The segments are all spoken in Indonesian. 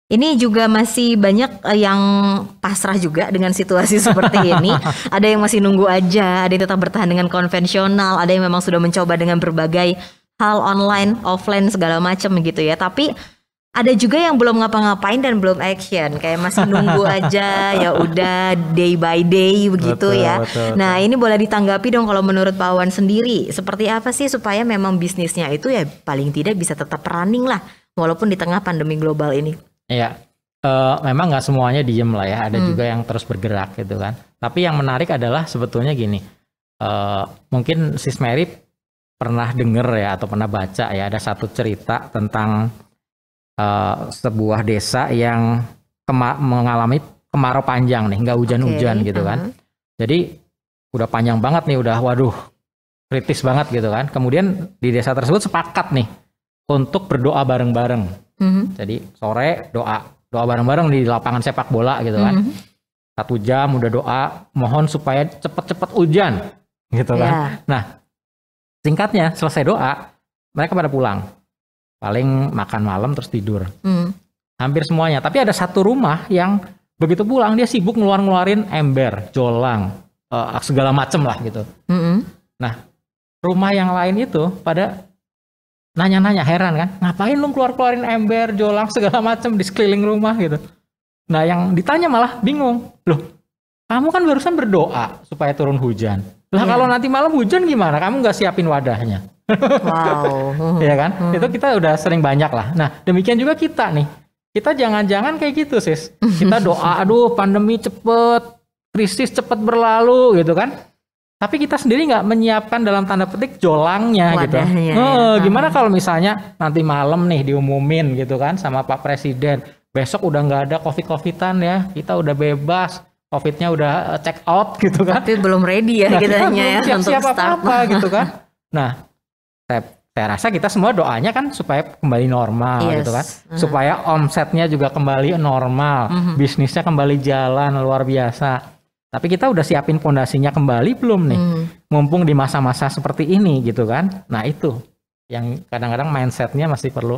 Ini juga masih banyak yang pasrah juga dengan situasi seperti ini. Ada yang masih nunggu aja, ada yang tetap bertahan dengan konvensional, ada yang memang sudah mencoba dengan berbagai hal online, offline segala macam gitu ya. Tapi ada juga yang belum ngapa-ngapain dan belum action, kayak masih nunggu aja, ya udah day by day begitu Betul, ya. betul, Nah, betul. ini boleh ditanggapi dong kalau menurut Pak Wawan sendiri, seperti apa sih supaya memang bisnisnya itu ya paling tidak bisa tetap running lah, walaupun di tengah pandemi global ini. Iya, memang nggak semuanya diem lah ya, ada juga yang terus bergerak gitu kan. Tapi yang menarik adalah sebetulnya gini, mungkin Sis Mary pernah denger ya atau pernah baca ya, ada satu cerita tentang sebuah desa yang mengalami kemarau panjang nih, nggak hujan-hujan gitu kan. Jadi udah panjang banget nih, udah waduh kritis banget gitu kan. Kemudian di desa tersebut sepakat nih untuk berdoa bareng-bareng. Jadi sore doa bareng-bareng di lapangan sepak bola gitu kan. 1 jam udah doa, mohon supaya cepet-cepet hujan gitu kan. Nah, singkatnya selesai doa, mereka pada pulang. Paling makan malam terus tidur. Hampir semuanya. Tapi ada satu rumah yang begitu pulang dia sibuk ngeluarin ember, jolang, segala macem lah gitu. Nah, rumah yang lain itu pada nanya-nanya, heran kan, ngapain lu keluarin ember, jolang, segala macem di sekeliling rumah gitu. Nah, yang ditanya malah bingung. Loh, kamu kan barusan berdoa supaya turun hujan. Lah kalau nanti malam hujan gimana? Kamu nggak siapin wadahnya. Wow. Ya kan? Itu kita udah sering banyak lah. Nah, demikian juga kita nih. Kita jangan-jangan kayak gitu, Sis. Kita doa, aduh pandemi cepet, krisis cepet berlalu gitu kan. Tapi kita sendiri nggak menyiapkan dalam tanda petik jolangnya gitu. Gimana kalau misalnya nanti malam nih diumumin gitu kan sama Pak Presiden, besok udah nggak ada COVID-COVID-an ya, kita udah bebas, COVID-nya udah check out gitu kan. Tapi belum ready ya, nah, kita belum ya siap-siap apa-apa gitu kan. Nah, saya rasa kita semua doanya kan supaya kembali normal gitu kan. Supaya omsetnya juga kembali normal, bisnisnya kembali jalan luar biasa. Tapi kita udah siapin fondasinya kembali belum nih? Mumpung di masa-masa seperti ini gitu kan. Nah itu yang kadang-kadang mindsetnya masih perlu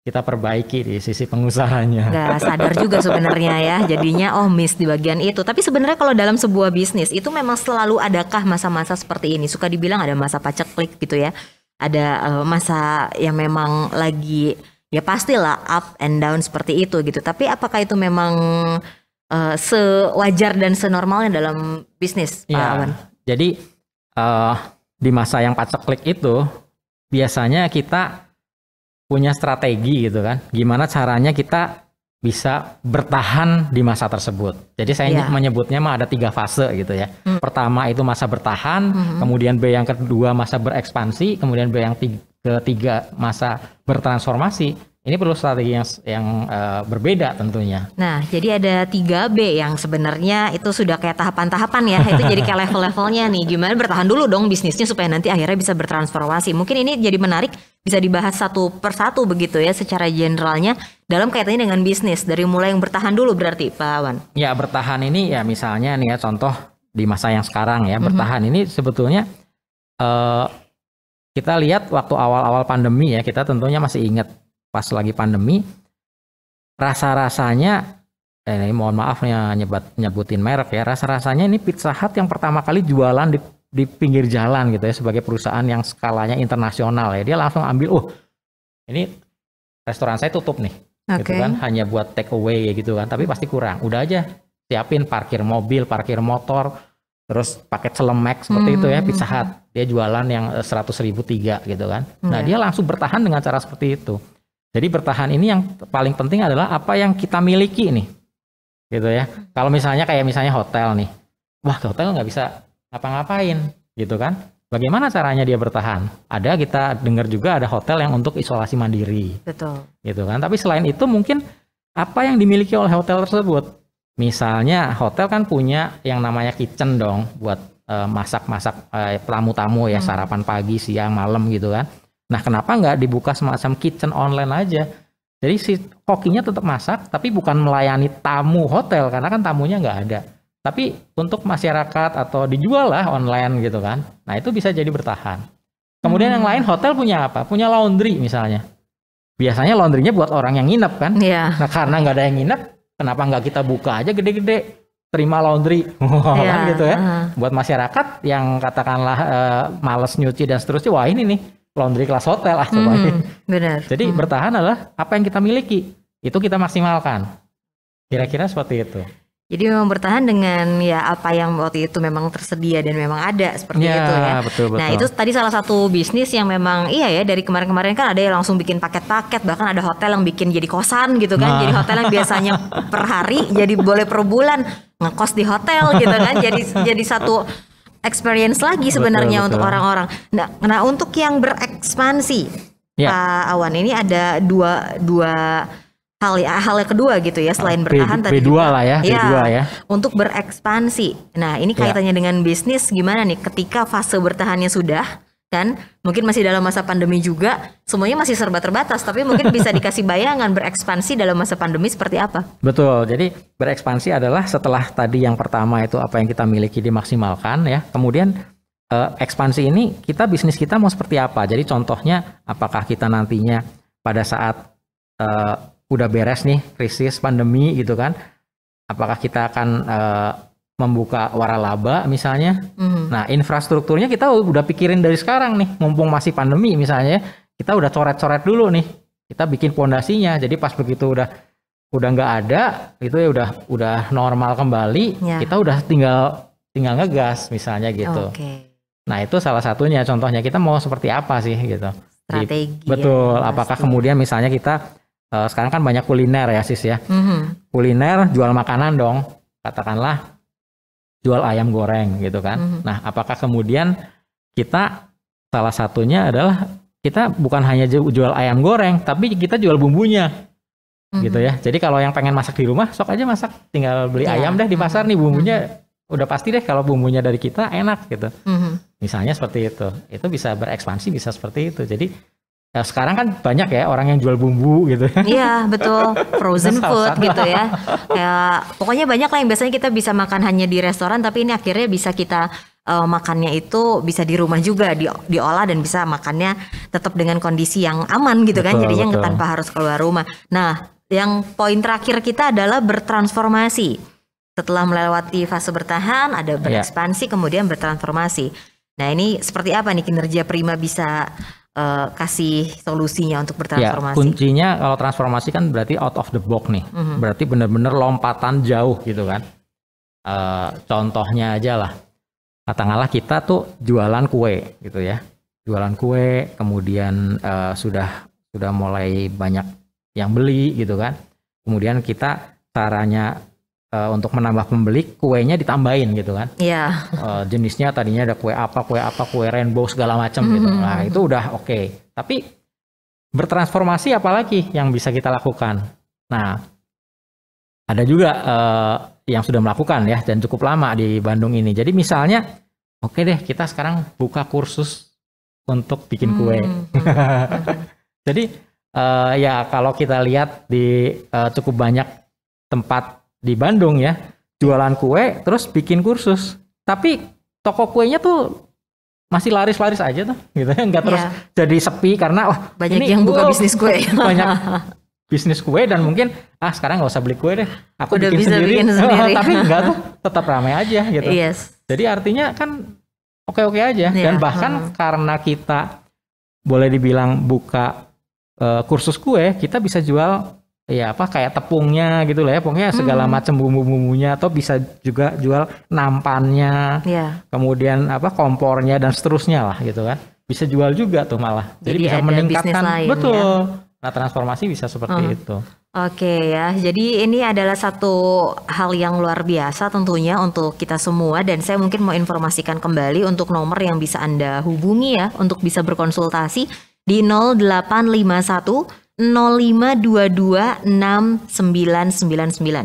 kita perbaiki di sisi pengusahanya. Gak sadar juga sebenarnya ya, jadinya miss di bagian itu. Tapi sebenarnya kalau dalam sebuah bisnis itu memang selalu adakah masa-masa seperti ini? Suka dibilang ada masa paceklik gitu ya. Ada masa yang memang lagi ya pastilah up and down seperti itu gitu. Tapi apakah itu memang sewajar dan senormalnya dalam bisnis, Pak Awan? Jadi di masa yang paceklik itu biasanya kita punya strategi gitu kan. Gimana caranya kita bisa bertahan di masa tersebut. Jadi saya menyebutnya mah ada 3 fase gitu ya. Pertama itu masa bertahan, kemudian B yang kedua masa berekspansi, kemudian B yang ketiga masa bertransformasi. Ini perlu strategi yang berbeda tentunya. Nah, jadi ada 3B yang sebenarnya itu sudah kayak tahapan-tahapan ya. Itu jadi kayak level-levelnya nih. Gimana bertahan dulu dong bisnisnya supaya nanti akhirnya bisa bertransformasi. Mungkin ini jadi menarik, bisa dibahas satu persatu begitu ya secara generalnya dalam kaitannya dengan bisnis. Dari mulai yang bertahan dulu berarti Pak Awan. Ya, bertahan ini ya misalnya nih ya contoh di masa yang sekarang ya. Bertahan ini sebetulnya kita lihat waktu awal-awal pandemi ya, kita tentunya masih ingat pas lagi pandemi, rasa-rasanya, ini mohon maaf ya nyebutin merek ya, rasa-rasanya ini Pizza Hut yang pertama kali jualan di pinggir jalan gitu ya, sebagai perusahaan yang skalanya internasional ya, dia langsung ambil, ini restoran saya tutup nih, gitu kan, hanya buat take away gitu kan, tapi pasti kurang, udah aja siapin parkir mobil, parkir motor, terus paket celemek seperti itu ya, Pizza Hut, dia jualan yang 100.000 3 gitu kan, nah dia langsung bertahan dengan cara seperti itu. Jadi bertahan ini yang paling penting adalah apa yang kita miliki nih, gitu ya. Kalau misalnya kayak misalnya hotel nih, wah hotel nggak bisa ngapa-ngapain, gitu kan. Bagaimana caranya dia bertahan? Ada kita dengar juga ada hotel yang untuk isolasi mandiri, gitu kan. Tapi selain itu mungkin apa yang dimiliki oleh hotel tersebut, misalnya hotel kan punya yang namanya kitchen dong, buat masak-masak tamu-tamu ya, sarapan pagi, siang, malam gitu kan. Nah, kenapa nggak dibuka semacam kitchen online aja? Jadi si kokinya tetap masak, tapi bukan melayani tamu hotel, karena kan tamunya nggak ada. Tapi untuk masyarakat atau dijual lah online gitu kan. Nah, itu bisa jadi bertahan. Kemudian yang lain hotel punya apa? Punya laundry misalnya. biasanya laundrynya buat orang yang nginep kan. Iya. Nah karena nggak ada yang nginep, kenapa nggak kita buka aja gede-gede, terima laundry, Iya, kan gitu ya. Buat masyarakat yang katakanlah males nyuci dan seterusnya, wah ini nih laundry kelas hotel coba. Benar. Jadi bertahan adalah apa yang kita miliki, itu kita maksimalkan. Kira-kira seperti itu. Jadi memang bertahan dengan ya apa yang waktu itu memang tersedia dan memang ada seperti itu ya. Betul. Nah itu tadi salah satu bisnis yang memang iya ya, dari kemarin-kemarin kan ada yang langsung bikin paket-paket, bahkan ada hotel yang bikin jadi kosan gitu kan. Jadi hotel yang biasanya per hari jadi boleh per bulan ngekos di hotel gitu kan. Jadi satu experience lagi sebenarnya untuk orang-orang. Nah untuk yang berekspansi Pak Awan, ini ada dua hal yang kedua gitu ya, selain bertahan tadi B2 lah ya, B2 ya. Untuk berekspansi. Nah, ini kaitannya dengan bisnis gimana nih ketika fase bertahannya sudah kan? Mungkin masih dalam masa pandemi juga, semuanya masih serba terbatas, tapi mungkin bisa dikasih bayangan berekspansi dalam masa pandemi seperti apa? Betul. Jadi berekspansi adalah setelah tadi yang pertama itu apa yang kita miliki dimaksimalkan ya. Kemudian ekspansi ini bisnis kita mau seperti apa? Jadi contohnya apakah kita nantinya pada saat udah beres nih krisis pandemi gitu kan, apakah kita akan membuka waralaba misalnya. Nah infrastrukturnya kita udah pikirin dari sekarang nih, mumpung masih pandemi misalnya, kita udah coret-coret dulu nih, kita bikin pondasinya, jadi pas begitu udah nggak ada itu ya udah normal kembali, kita udah tinggal ngegas misalnya gitu. Nah itu salah satunya, contohnya kita mau seperti apa sih gitu, strategi. Betul. Apakah kemudian misalnya kita sekarang kan banyak kuliner ya sis ya. Kuliner jual makanan dong, katakanlah jual ayam goreng gitu kan. Nah apakah kemudian kita salah satunya adalah kita bukan hanya jual ayam goreng, tapi kita jual bumbunya gitu ya. Jadi kalau yang pengen masak di rumah sok aja masak, tinggal beli ayam deh di pasar nih, bumbunya udah pasti deh kalau bumbunya dari kita enak gitu. Misalnya seperti itu bisa berekspansi, bisa seperti itu. Jadi sekarang kan banyak ya orang yang jual bumbu gitu. Iya betul, frozen food gitu ya. Kayak pokoknya banyak lah yang biasanya kita bisa makan hanya di restoran, tapi ini akhirnya bisa kita makannya itu bisa di rumah juga, diolah dan bisa makannya tetap dengan kondisi yang aman gitu kan. Jadinya tanpa harus keluar rumah. Nah yang poin terakhir kita adalah bertransformasi. Setelah melewati fase bertahan, ada berekspansi, kemudian bertransformasi. Nah ini seperti apa nih kinerja Prima bisa kasih solusinya untuk bertransformasi? Ya, kuncinya kalau transformasi kan berarti out of the box nih. Berarti benar-benar lompatan jauh gitu kan. Contohnya aja lah, katakanlah kita tuh jualan kue gitu ya. Jualan kue, kemudian sudah mulai banyak yang beli gitu kan. Kemudian kita caranya untuk menambah pembeli, kuenya ditambahin gitu kan. Iya. Jenisnya tadinya ada kue apa, kue rainbow segala macam gitu. Nah itu udah oke. Tapi bertransformasi apalagi yang bisa kita lakukan. Nah ada juga yang sudah melakukan ya dan cukup lama di Bandung ini. Jadi misalnya, oke deh kita sekarang buka kursus untuk bikin kue. Jadi ya kalau kita lihat di cukup banyak tempat di Bandung ya, jualan kue terus bikin kursus, tapi toko kuenya tuh masih laris-laris aja tuh gitu ya, nggak terus jadi sepi karena banyak yang buka bisnis kue. Banyak bisnis kue dan mungkin sekarang nggak usah beli kue deh, aku udah bikin bisa sendiri. Bikin sendiri. Tapi enggak tuh, tetap ramai aja gitu. Jadi artinya kan oke-oke aja. Dan bahkan karena kita boleh dibilang buka kursus kue, kita bisa jual ya kayak tepungnya gitu lah ya, pokoknya segala macam bumbu-bumbunya, atau bisa juga jual nampannya, kemudian kompornya dan seterusnya lah gitu kan, bisa jual juga tuh malah. Jadi bisa meningkatkan, betul. Nah transformasi bisa seperti itu. Oke ya, jadi ini adalah satu hal yang luar biasa tentunya untuk kita semua, dan saya mungkin mau informasikan kembali untuk nomor yang bisa Anda hubungi ya untuk bisa berkonsultasi di 0851 0522 6999.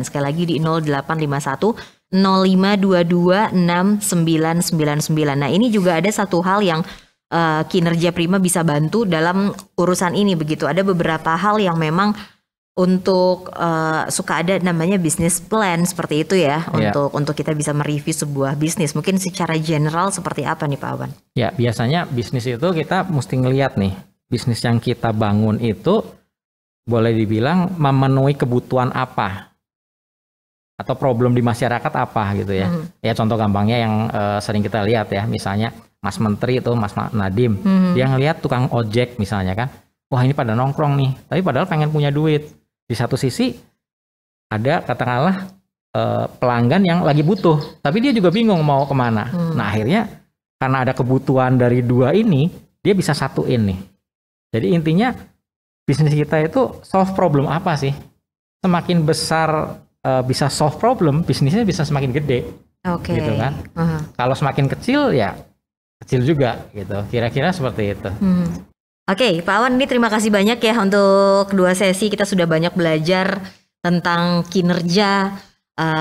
Sekali lagi di 0851 0522 6999. Nah ini juga ada satu hal yang kinerja Prima bisa bantu dalam urusan ini begitu. Ada beberapa hal yang memang untuk suka ada namanya business plan seperti itu ya, untuk kita bisa mereview sebuah bisnis. Mungkin secara general seperti apa nih Pak Awan? Ya biasanya bisnis itu kita mesti ngelihat nih, bisnis yang kita bangun itu boleh dibilang memenuhi kebutuhan apa atau problem di masyarakat apa gitu ya. Ya contoh gampangnya yang sering kita lihat ya, misalnya Mas Menteri itu, Mas Nadiem, dia ngelihat tukang ojek misalnya kan, wah ini pada nongkrong nih, tapi padahal pengen punya duit. Di satu sisi ada katakanlah pelanggan yang lagi butuh, tapi dia juga bingung mau kemana. Nah akhirnya karena ada kebutuhan dari dua ini, dia bisa satuin nih. Jadi intinya bisnis kita itu solve problem apa sih? Semakin besar bisa solve problem, bisnisnya bisa semakin gede. Oke. Gitu kan? Kalau semakin kecil ya kecil juga gitu. Kira-kira seperti itu. Oke, Pak Awan, ini terima kasih banyak ya untuk kedua sesi. Kita sudah banyak belajar tentang kinerja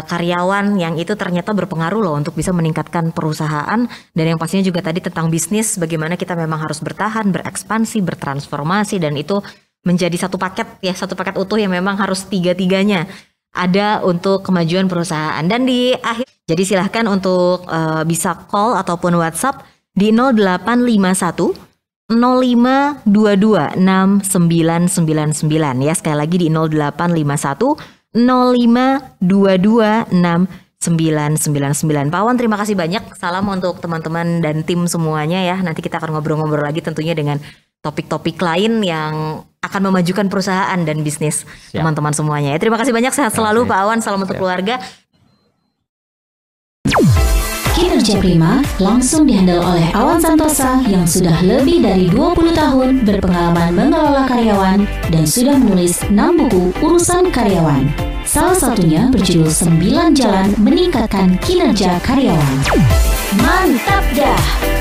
karyawan yang itu ternyata berpengaruh loh untuk bisa meningkatkan perusahaan, dan yang pastinya juga tadi tentang bisnis, bagaimana kita memang harus bertahan, berekspansi, bertransformasi, dan itu menjadi satu paket ya, satu paket utuh yang memang harus tiga-tiganya ada untuk kemajuan perusahaan. Dan di akhir, jadi silahkan untuk bisa call ataupun WhatsApp di 0851 0522 6999 ya, sekali lagi di 0851 0522 6999. Pak Awan, terima kasih banyak. Salam untuk teman-teman dan tim semuanya ya. Nanti kita akan ngobrol-ngobrol lagi tentunya dengan topik-topik lain yang akan memajukan perusahaan dan bisnis teman-teman semuanya. Terima kasih banyak, sehat selalu Pak Awan, salam untuk keluarga. Kinerja Prima langsung dihandle oleh Awan Santosa yang sudah lebih dari 20 tahun berpengalaman mengelola karyawan dan sudah menulis 6 buku urusan karyawan. Salah satunya berjudul 9 Jalan Meningkatkan Kinerja Karyawan. Mantap dah!